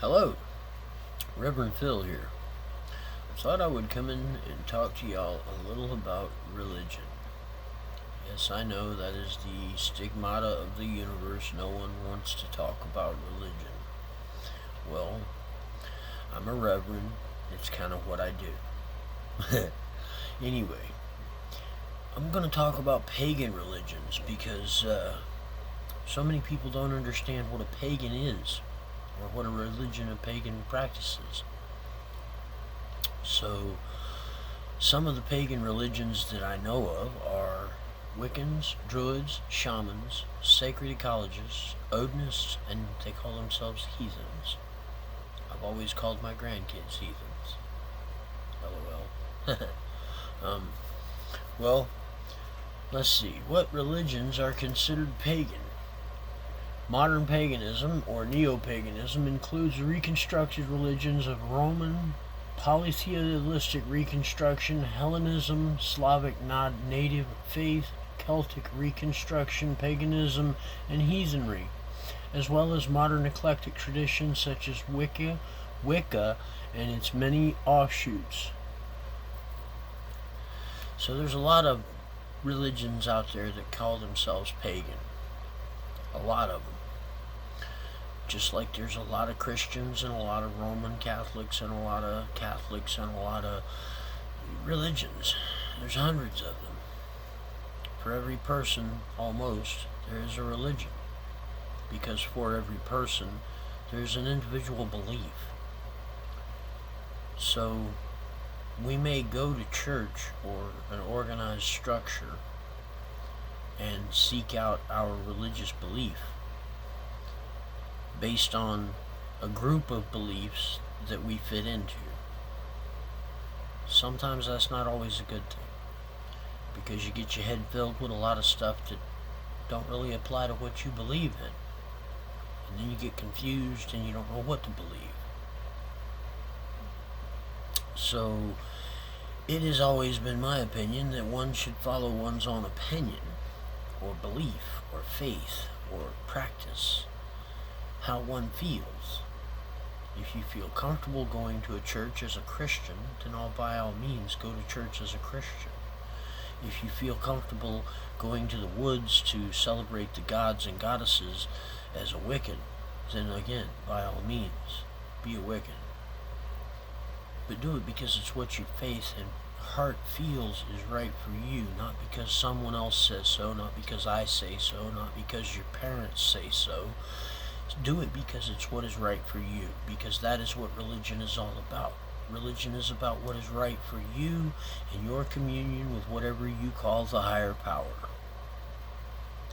Hello, Reverend Phil here. I thought I would come in and talk to y'all a little about religion. Yes, I know that is the stigmata of the universe. No one wants to talk about religion. Well, I'm a reverend. It's kind of what I do. Anyway, I'm going to talk about pagan religions because so many people don't understand what a pagan is or what a religion a pagan practices. So, some of the pagan religions that I know of are Wiccans, Druids, Shamans, Sacred Ecologists, Odinists, and they call themselves heathens. I've always called my grandkids heathens. LOL. Well, let's see. What religions are considered pagan? Modern paganism, or neo-paganism, includes reconstructed religions of Roman, polytheistic reconstruction, Hellenism, Slavic native faith, Celtic reconstruction, paganism, and heathenry, as well as modern eclectic traditions such as Wicca, and its many offshoots. So there's a lot of religions out there that call themselves pagan. A lot of them. Just like there's a lot of Christians and a lot of Roman Catholics and a lot of Catholics and a lot of religions. There's hundreds of them. For every person, almost, there is a religion. Because for every person, there's an individual belief. So, we may go to church or an organized structure and seek out our religious belief based on a group of beliefs that we fit into. Sometimes that's not always a good thing, because you get your head filled with a lot of stuff that don't really apply to what you believe in, and then you get confused and you don't know what to believe. So it has always been my opinion that one should follow one's own opinion or belief or faith or practice, how one feels. If you feel comfortable going to a church as a Christian, then by all means go to church as a Christian. If you feel comfortable going to the woods to celebrate the gods and goddesses as a Wiccan, then again, by all means, be a Wiccan. But do it because it's what your faith and heart feels is right for you, not because someone else says so, not because I say so, not because your parents say so. Do it because it's what is right for you, because that is what religion is all about. Religion is about what is right for you and your communion with whatever you call the higher power.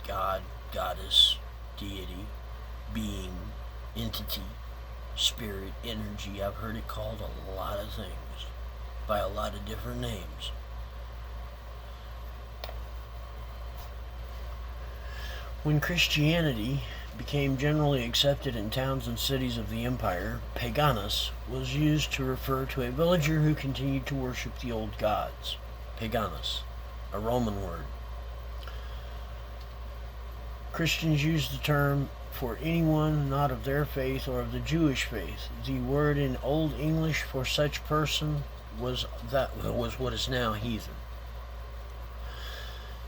God, goddess, deity, being, entity, spirit, energy. I've heard it called a lot of things by a lot of different names. When Christianity became generally accepted in towns and cities of the empire, paganus was used to refer to a villager who continued to worship the old gods. Paganus, a Roman word. Christians used the term for anyone not of their faith or of the Jewish faith. The word in Old English for such person was what is now heathen.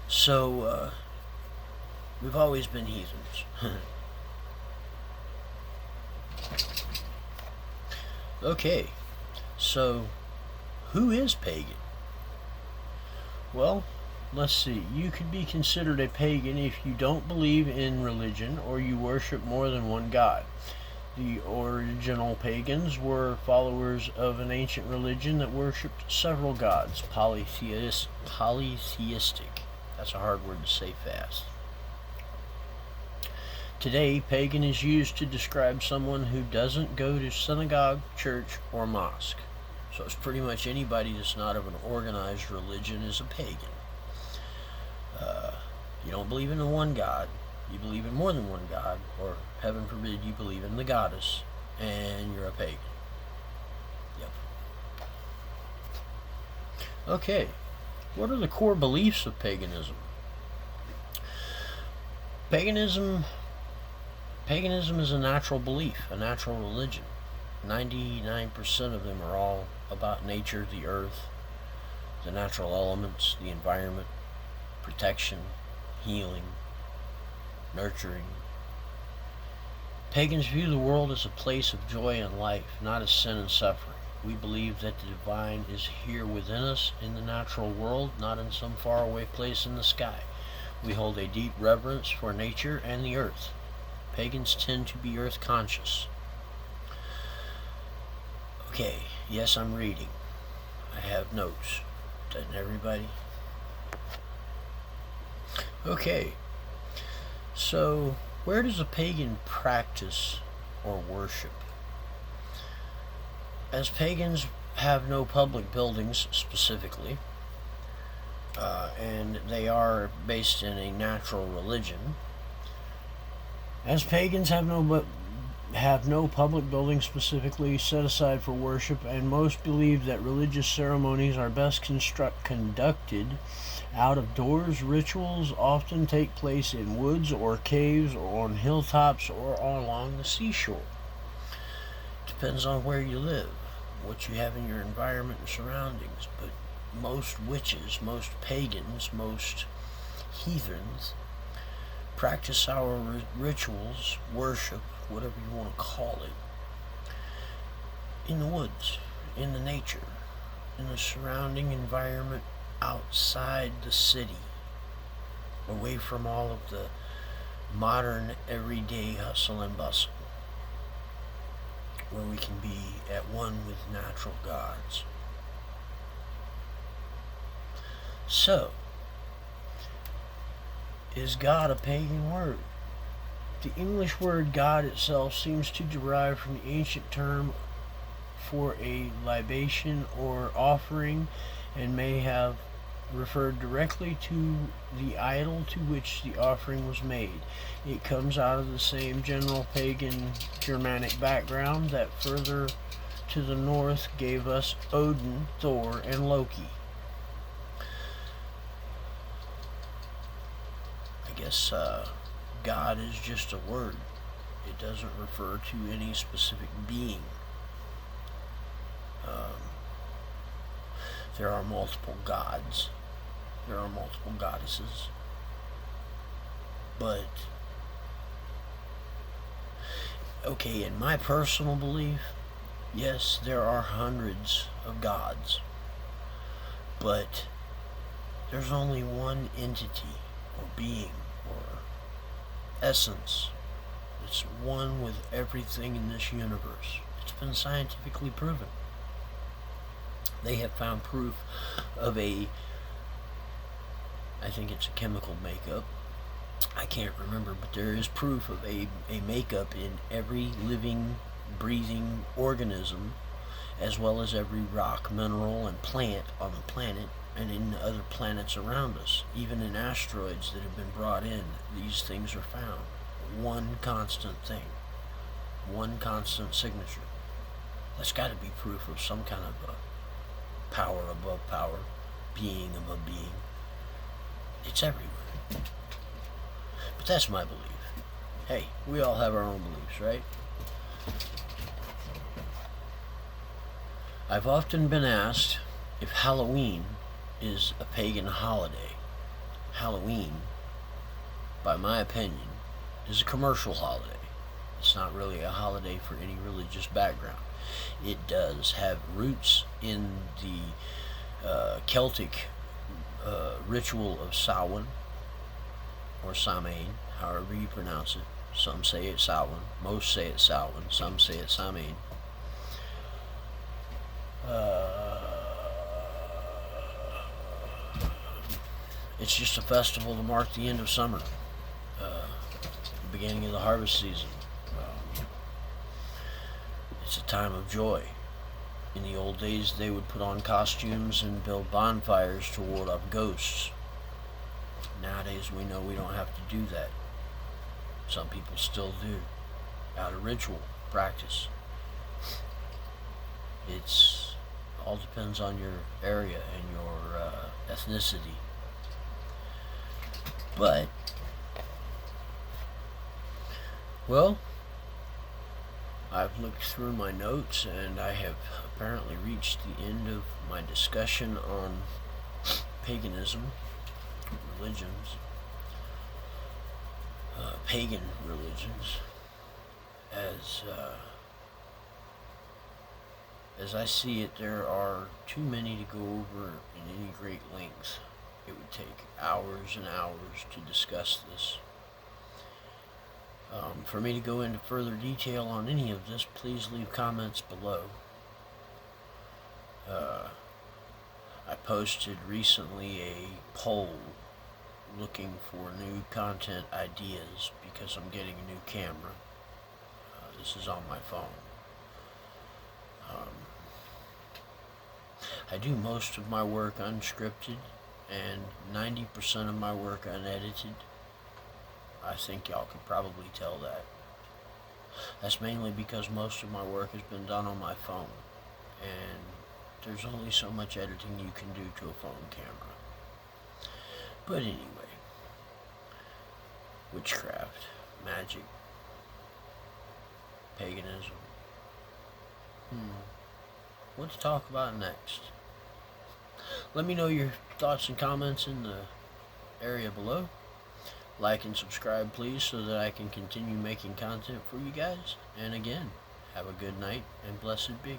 So we've always been heathens. Okay, so who is pagan? Well, let's see. You could be considered a pagan if you don't believe in religion or you worship more than one god. The original pagans were followers of an ancient religion that worshipped several gods, polytheistic. That's a hard word to say fast. Today, pagan is used to describe someone who doesn't go to synagogue, church, or mosque. So it's pretty much anybody that's not of an organized religion is a pagan. You don't believe in the one God, you believe in more than one God, or heaven forbid you believe in the goddess, and you're a pagan. Yep. Okay, what are the core beliefs of paganism? Paganism is a natural belief, a natural religion. 99% of them are all about nature, the earth, the natural elements, the environment, protection, healing, nurturing. Pagans view the world as a place of joy and life, not as sin and suffering. We believe that the divine is here within us in the natural world, not in some faraway place in the sky. We hold a deep reverence for nature and the earth. Pagans tend to be earth conscious. Okay, yes, I'm reading. I have notes. Doesn't everybody? Okay, so where does a pagan practice or worship? As pagans have no public buildings specifically, and they are based in a natural religion. As pagans have no public buildings specifically set aside for worship, and most believe that religious ceremonies are best conducted out of doors. Rituals often take place in woods or caves or on hilltops or along the seashore. Depends on where you live, what you have in your environment and surroundings, but most witches, most pagans, most heathens practice our rituals, worship, whatever you want to call it, in the woods, in the nature, in the surrounding environment outside the city, away from all of the modern everyday hustle and bustle, where we can be at one with natural gods. So, is God a pagan word? The English word God itself seems to derive from the ancient term for a libation or offering, and may have referred directly to the idol to which the offering was made. It comes out of the same general pagan Germanic background that further to the north gave us Odin, Thor, and Loki. I guess God is just a word. It doesn't refer to any specific being. There are multiple gods. There are multiple goddesses. But, okay, in my personal belief, yes, there are hundreds of gods. But there's only one entity or being or essence. It's one with everything in this universe. It's been scientifically proven. They have found proof of I think it's a chemical makeup. I can't remember, but there is proof of a makeup in every living, breathing organism, as well as every rock, mineral, and plant on the planet, and in the other planets around us. Even in asteroids that have been brought in, these things are found. One constant thing. One constant signature. That's got to be proof of some kind of a power above power, being above being. It's everywhere. But that's my belief. Hey, we all have our own beliefs, right? I've often been asked if Halloween is a pagan holiday. Halloween, by my opinion, is a commercial holiday. It's not really a holiday for any religious background. It does have roots in the Celtic ritual of Samhain, or Samhain, however you pronounce it. Some say it's Samhain, most say it's Samhain, some say it's Samhain. It's just a festival to mark the end of summer, the beginning of the harvest season. It's a time of joy. In the old days, they would put on costumes and build bonfires to ward off ghosts. Nowadays, we know we don't have to do that. Some people still do, out of ritual practice. It's all depends on your area and your ethnicity. But, well, I've looked through my notes and I have apparently reached the end of my discussion on paganism, religions, pagan religions. As I see it, there are too many to go over in any great length. It would take hours and hours to discuss this. For me to go into further detail on any of this, please leave comments below. I posted recently a poll looking for new content ideas because I'm getting a new camera. This is on my phone. I do most of my work unscripted and 90% of my work unedited. I think y'all could probably tell that. That's mainly because most of my work has been done on my phone, and there's only so much editing you can do to a phone camera. But anyway, witchcraft, magic, paganism. What to talk about next? Let me know your thoughts and comments in the area below. Like and subscribe, please, so that I can continue making content for you guys. And again, have a good night and blessed be.